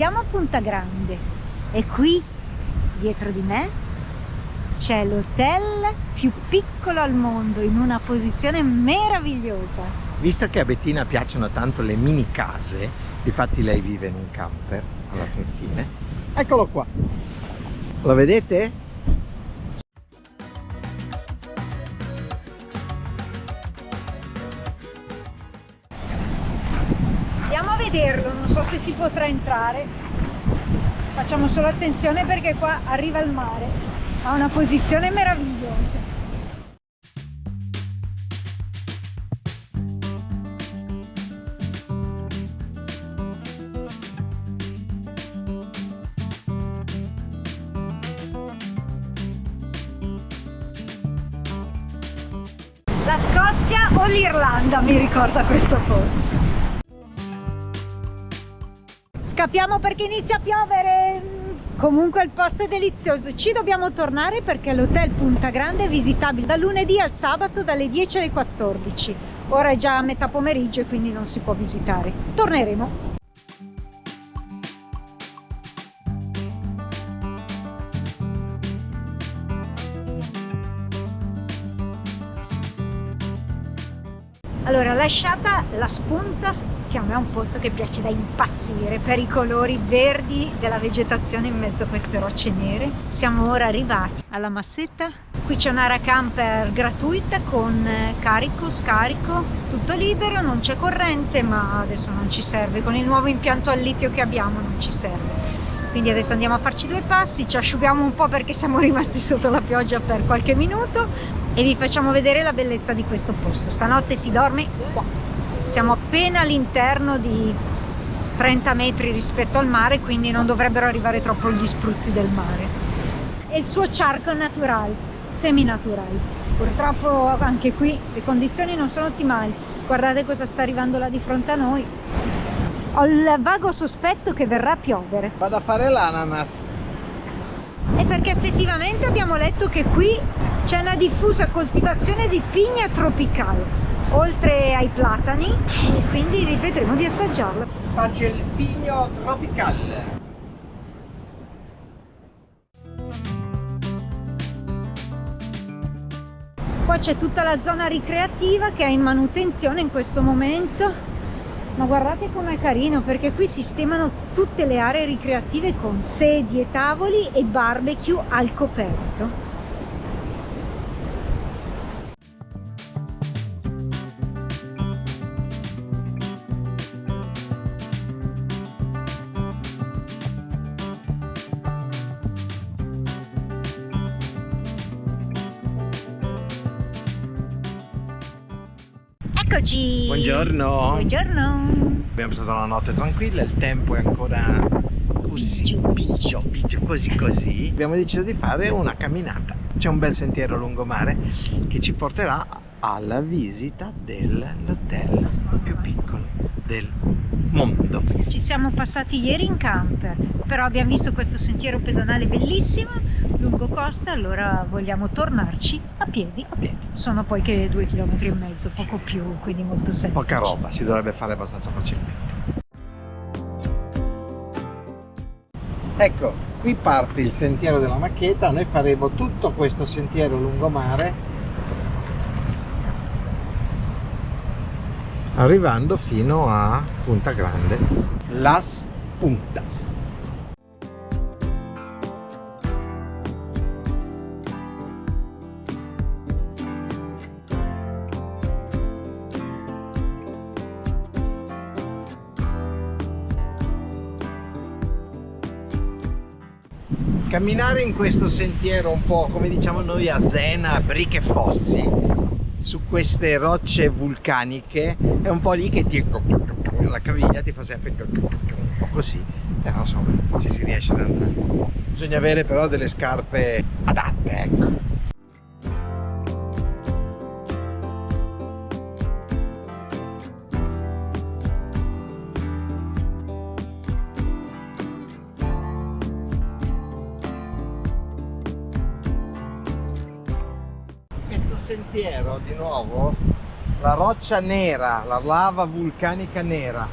Siamo a Punta Grande e qui dietro di me c'è l'hotel più piccolo al mondo in una posizione meravigliosa. Visto che a Bettina piacciono tanto le mini case, difatti lei vive in un camper alla fine. Eccolo qua, lo vedete? Andiamo a vederlo, non so se si potrà entrare, facciamo solo attenzione perché qua arriva il mare, ha una posizione meravigliosa. La Scozia o l'Irlanda mi ricorda questo posto. Scappiamo perché inizia a piovere. Comunque il posto è delizioso. Ci dobbiamo tornare perché l'hotel Punta Grande è visitabile da lunedì al sabato dalle 10 alle 14. Ora è già a metà pomeriggio e quindi non si può visitare. Torneremo. Allora, lasciata la spunta, che a me è un posto che piace da impazzire per i colori verdi della vegetazione in mezzo a queste rocce nere, siamo ora arrivati alla Massetta. Qui c'è un'area camper gratuita con carico, scarico, tutto libero, non c'è corrente, ma adesso non ci serve, con il nuovo impianto al litio che abbiamo non ci serve. Quindi adesso andiamo a farci due passi, ci asciughiamo un po' perché siamo rimasti sotto la pioggia per qualche minuto e vi facciamo vedere la bellezza di questo posto. Stanotte si dorme qua. Siamo appena all'interno di 30 metri rispetto al mare, quindi non dovrebbero arrivare troppo gli spruzzi del mare. E il suo charco naturale, semi-naturale. Purtroppo anche qui le condizioni non sono ottimali. Guardate cosa sta arrivando là di fronte a noi. Ho il vago sospetto che verrà a piovere. Vado a fare l'ananas. E perché effettivamente abbiamo letto che qui c'è una diffusa coltivazione di pigna tropicale, oltre ai platani, e quindi vedremo di assaggiarlo. Faccio il pigno tropicale. Qua c'è tutta la zona ricreativa che è in manutenzione in questo momento. Ma guardate com'è carino, perché qui sistemano tutte le aree ricreative con sedie, tavoli e barbecue al coperto. Eccoci! Buongiorno! Buongiorno! Abbiamo passato una notte tranquilla, il tempo è ancora così, pigio, così. Abbiamo deciso di fare una camminata. C'è un bel sentiero lungomare che ci porterà alla visita dell'hotel più piccolo del mondo. Ci siamo passati ieri in camper, però abbiamo visto questo sentiero pedonale bellissimo lungo costa, allora vogliamo tornarci a piedi. Sono poi che 2,5 km, poco più, quindi molto semplice. Poca roba, si dovrebbe fare abbastanza facilmente. Ecco, qui parte il sentiero della Maccheta. Noi faremo tutto questo sentiero lungomare arrivando fino a Punta Grande, Las Puntas. Camminare in questo sentiero un po', come diciamo noi a Zena, a briche e fossi, su queste rocce vulcaniche, è un po' lì che la caviglia ti fa sempre un po' così, però insomma ci si riesce ad andare. Bisogna avere però delle scarpe adatte, ecco. Sentiero di nuovo, la roccia nera, la lava vulcanica nera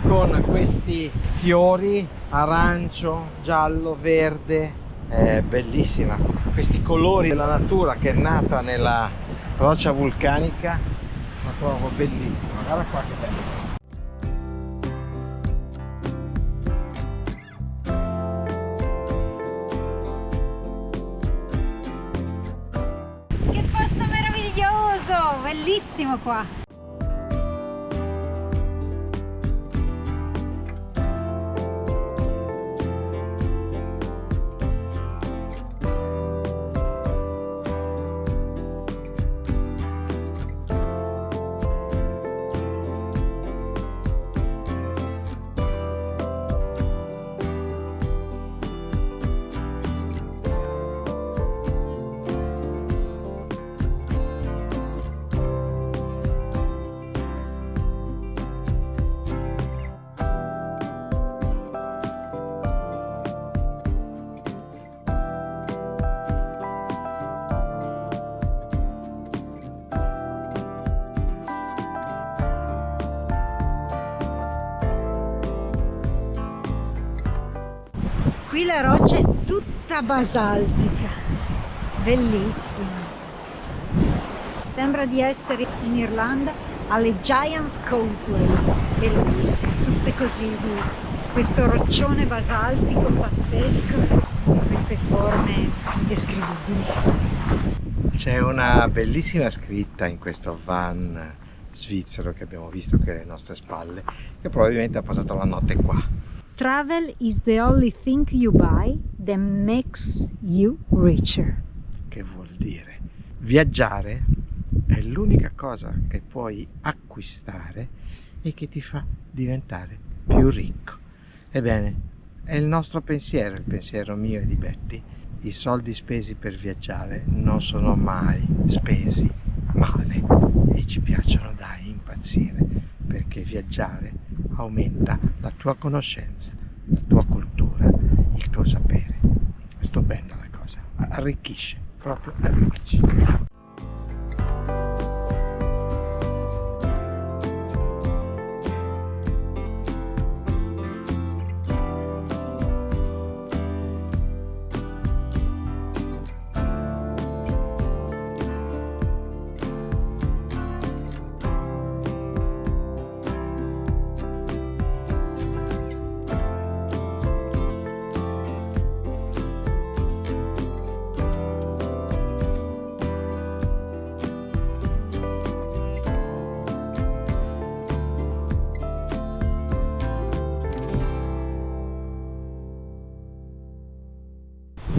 con questi fiori arancio, giallo, verde, è bellissima. Questi colori della natura che è nata nella roccia vulcanica la trovo bellissima. Guarda qua che bello. Che posto meraviglioso, bellissimo qua. Qui la roccia è tutta basaltica, bellissima. Sembra di essere in Irlanda alle Giant's Causeway, bellissime, tutte così di questo roccione basaltico pazzesco, queste forme indescrivibili. C'è una bellissima scritta in questo van svizzero che abbiamo visto qui alle nostre spalle, che probabilmente ha passato la notte qua. Travel is the only thing you buy that makes you richer. Che vuol dire? Viaggiare è l'unica cosa che puoi acquistare e che ti fa diventare più ricco. Ebbene, è il nostro pensiero, il pensiero mio e di Betty. I soldi spesi per viaggiare non sono mai spesi male e ci piacciono da impazzire, perché viaggiare aumenta la tua conoscenza, la tua cultura, il tuo sapere. È stupenda la cosa, arricchisce, proprio arricchisce.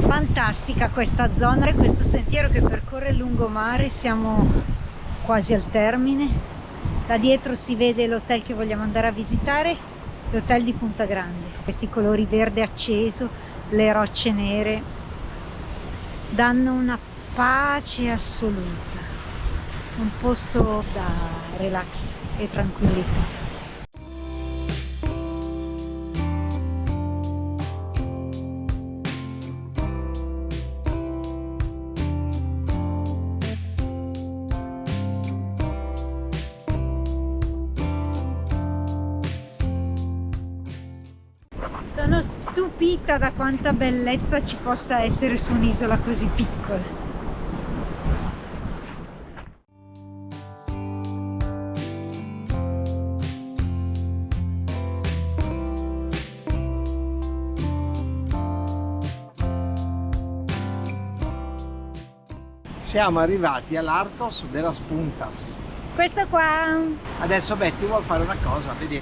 Fantastica questa zona, questo sentiero che percorre il lungomare. Siamo quasi al termine. Da dietro si vede l'hotel che vogliamo andare a visitare, l'hotel di Punta Grande. Questi colori verde acceso, le rocce nere danno una pace assoluta, un posto da relax e tranquillità. Sono stupita da quanta bellezza ci possa essere su un'isola così piccola. Siamo arrivati all'Arcos de las Puntas. Questa qua. Adesso Betty vuole fare una cosa, vedi?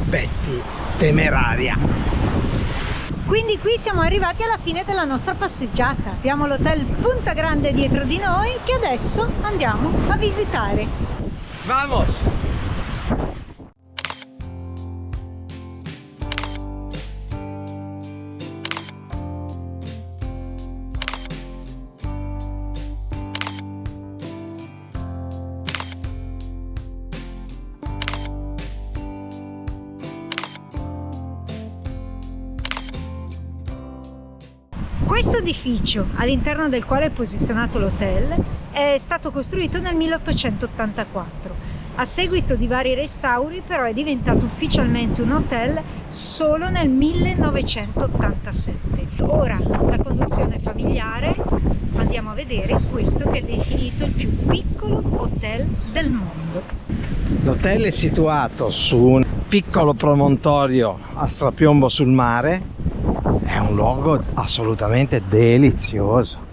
Betty temeraria. Quindi qui siamo arrivati alla fine della nostra passeggiata. Abbiamo l'hotel Punta Grande dietro di noi che adesso andiamo a visitare. Vamos! Questo edificio, all'interno del quale è posizionato l'hotel, è stato costruito nel 1884. A seguito di vari restauri però è diventato ufficialmente un hotel solo nel 1987. Ora la conduzione è familiare, andiamo a vedere questo che è definito il più piccolo hotel del mondo. L'hotel è situato su un piccolo promontorio a strapiombo sul mare, è un luogo assolutamente delizioso.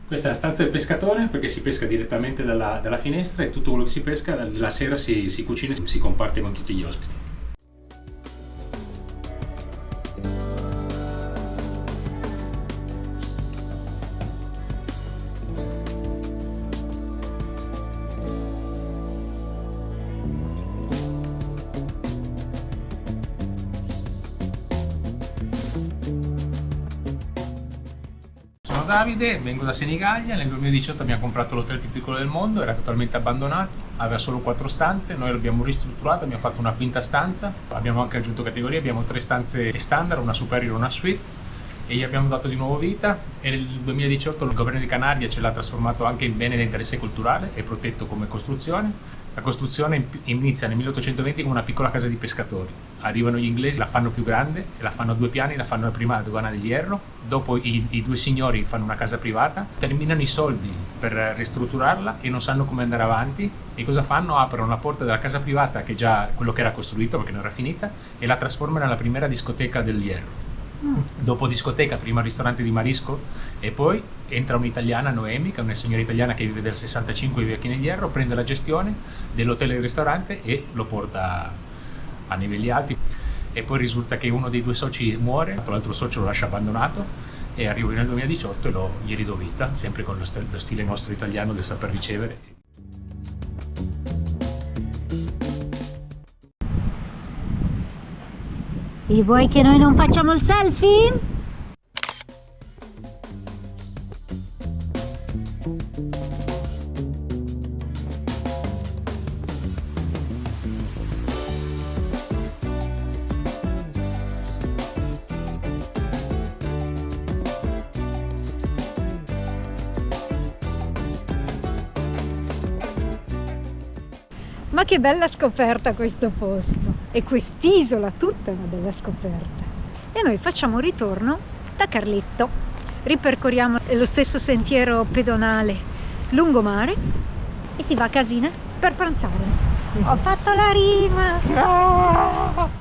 Questa è la stanza del pescatore, perché si pesca direttamente dalla finestra e tutto quello che si pesca la sera si cucina e si comparte con tutti gli ospiti. Sono Davide, vengo da Senigallia, nel 2018 abbiamo comprato l'hotel più piccolo del mondo, era totalmente abbandonato, aveva solo 4 stanze, noi l'abbiamo ristrutturato, abbiamo fatto una quinta stanza, abbiamo anche aggiunto categorie, abbiamo 3 stanze standard, una superior e una suite e gli abbiamo dato di nuovo vita e nel 2018 il governo di Canaria ce l'ha trasformato anche in bene di interesse culturale e protetto come costruzione. La costruzione inizia nel 1820 con una piccola casa di pescatori. Arrivano gli inglesi, la fanno più grande, la fanno a 2 piani, la fanno prima a Dogana del Hierro, dopo i 2 signori fanno una casa privata, terminano i soldi per ristrutturarla e non sanno come andare avanti e cosa fanno? Aprono la porta della casa privata, che è già quello che era costruito perché non era finita, e la trasformano nella prima discoteca del Hierro. Dopo discoteca, prima il ristorante di Marisco e poi entra un'italiana, Noemi, che è una signora italiana che vive del 65 e vive qui nel Hierro, prende la gestione dell'hotel e del ristorante e lo porta a livelli alti e poi risulta che uno dei 2 soci muore, l'altro socio lo lascia abbandonato e arrivo nel 2018 e gli ridò vita, sempre con lo stile nostro italiano del saper ricevere. E vuoi che noi non facciamo il selfie? Ma che bella scoperta questo posto! E quest'isola tutta è una bella scoperta. E noi facciamo ritorno da Carletto. Ripercorriamo lo stesso sentiero pedonale lungomare e si va a Casina per pranzare. Ho fatto la rima!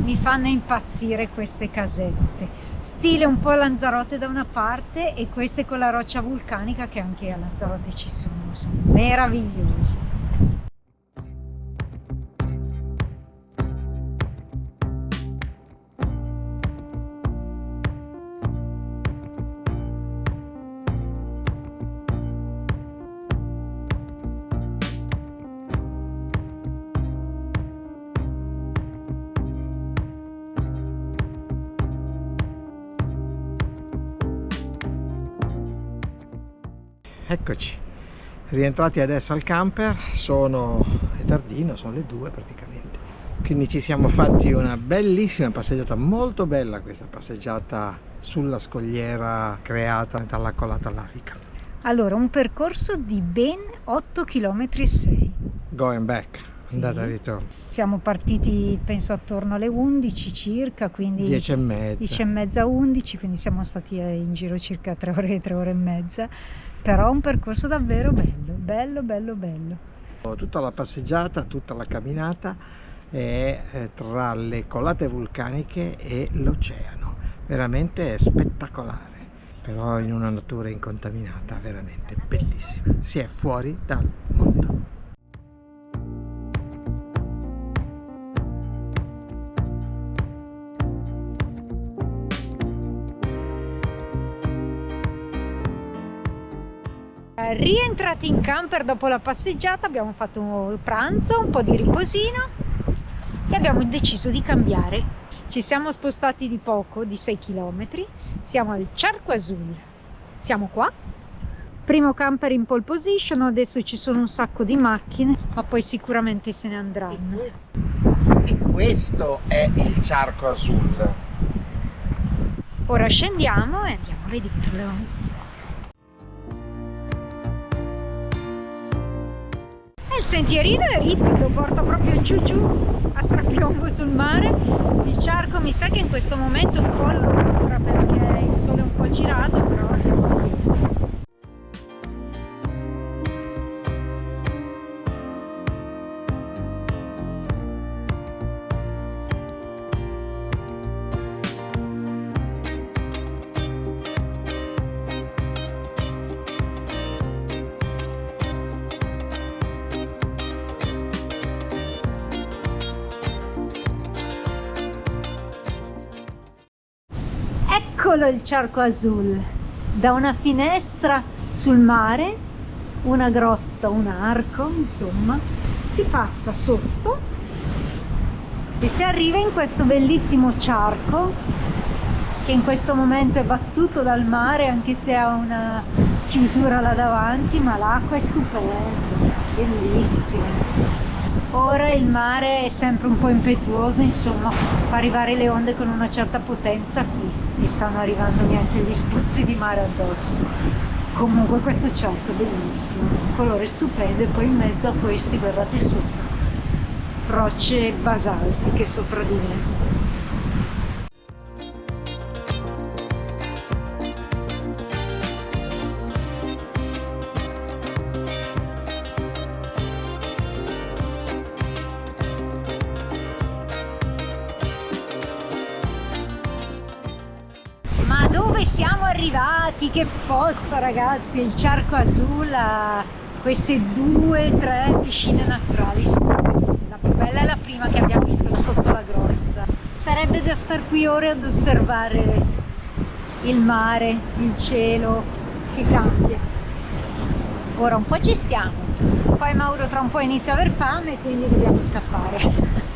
Mi fanno impazzire queste casette. Stile un po' Lanzarote da una parte e queste con la roccia vulcanica che anche a Lanzarote ci sono meravigliose. Eccoci, rientrati adesso al camper, è tardino, sono le 2 praticamente. Quindi ci siamo fatti una bellissima passeggiata, molto bella questa passeggiata sulla scogliera creata dalla colata lavica. Allora, un percorso di ben 8,6 km. Go and back, Sì. andata e ritorno. Siamo partiti penso attorno alle 11 circa, quindi 10 e mezza. 10 e mezza, 11, quindi siamo stati in giro circa 3 ore e mezza. Però un percorso davvero bello, bello, bello, bello. Tutta la passeggiata, tutta la camminata è tra le colate vulcaniche e l'oceano, veramente spettacolare, però in una natura incontaminata, veramente bellissima, si è fuori dal mondo. Rientrati in camper dopo la passeggiata, abbiamo fatto un pranzo, un po' di riposino e abbiamo deciso di cambiare. Ci siamo spostati di poco, di 6 km, siamo al Charco Azul, siamo qua. Primo camper in pole position, adesso ci sono un sacco di macchine, ma poi sicuramente se ne andranno. E questo è il Charco Azul. Ora scendiamo e andiamo a vederlo. Il sentierino è ripido, porta proprio giù giù a strapiombo sul mare. Il Charco mi sa che in questo momento è un po' all'ombra perché il sole è un po' girato, però andiamo a vedere. Eccolo il Charco Azul, da una finestra sul mare, una grotta, un arco, insomma, si passa sotto e si arriva in questo bellissimo charco che in questo momento è battuto dal mare, anche se ha una chiusura là davanti, ma l'acqua è stupenda, bellissima. Ora il mare è sempre un po' impetuoso, insomma, fa arrivare le onde con una certa potenza. Qui mi stanno arrivando neanche gli spruzzi di mare addosso. Comunque questo charco è bellissimo, un colore stupendo, e poi in mezzo a questi, guardate sopra, rocce basaltiche sopra di me. Ma dove siamo arrivati? Che posto, ragazzi! Il Charco Azul ha queste 2-3 piscine naturali stupende. La più bella è la prima che abbiamo visto sotto la grotta. Sarebbe da star qui ore ad osservare il mare, il cielo che cambia. Ora un po' ci stiamo, poi Mauro tra un po' inizia a aver fame, quindi dobbiamo scappare.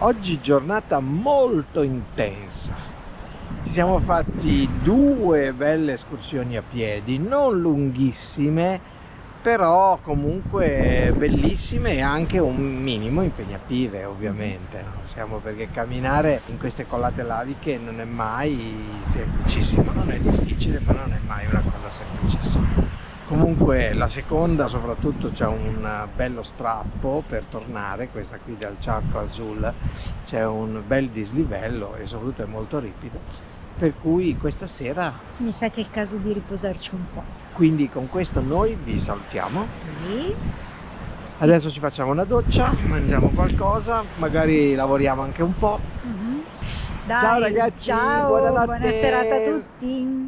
Oggi giornata molto intensa, ci siamo fatti 2 belle escursioni a piedi, non lunghissime, però comunque bellissime e anche un minimo impegnative, ovviamente, no? Perché camminare in queste collate laviche non è mai semplicissimo, non è difficile, ma non è mai una cosa semplicissima. Comunque la seconda soprattutto c'è un bello strappo per tornare, questa qui del Charco Azul, c'è un bel dislivello e soprattutto è molto ripido, per cui questa sera Mi sa che è il caso di riposarci un po'. quindi con questo noi vi salutiamo. Sì. Adesso ci facciamo una doccia, mangiamo qualcosa, magari lavoriamo anche un po'. Dai, Ciao ragazzi, ciao, buonanotte. buona serata a tutti.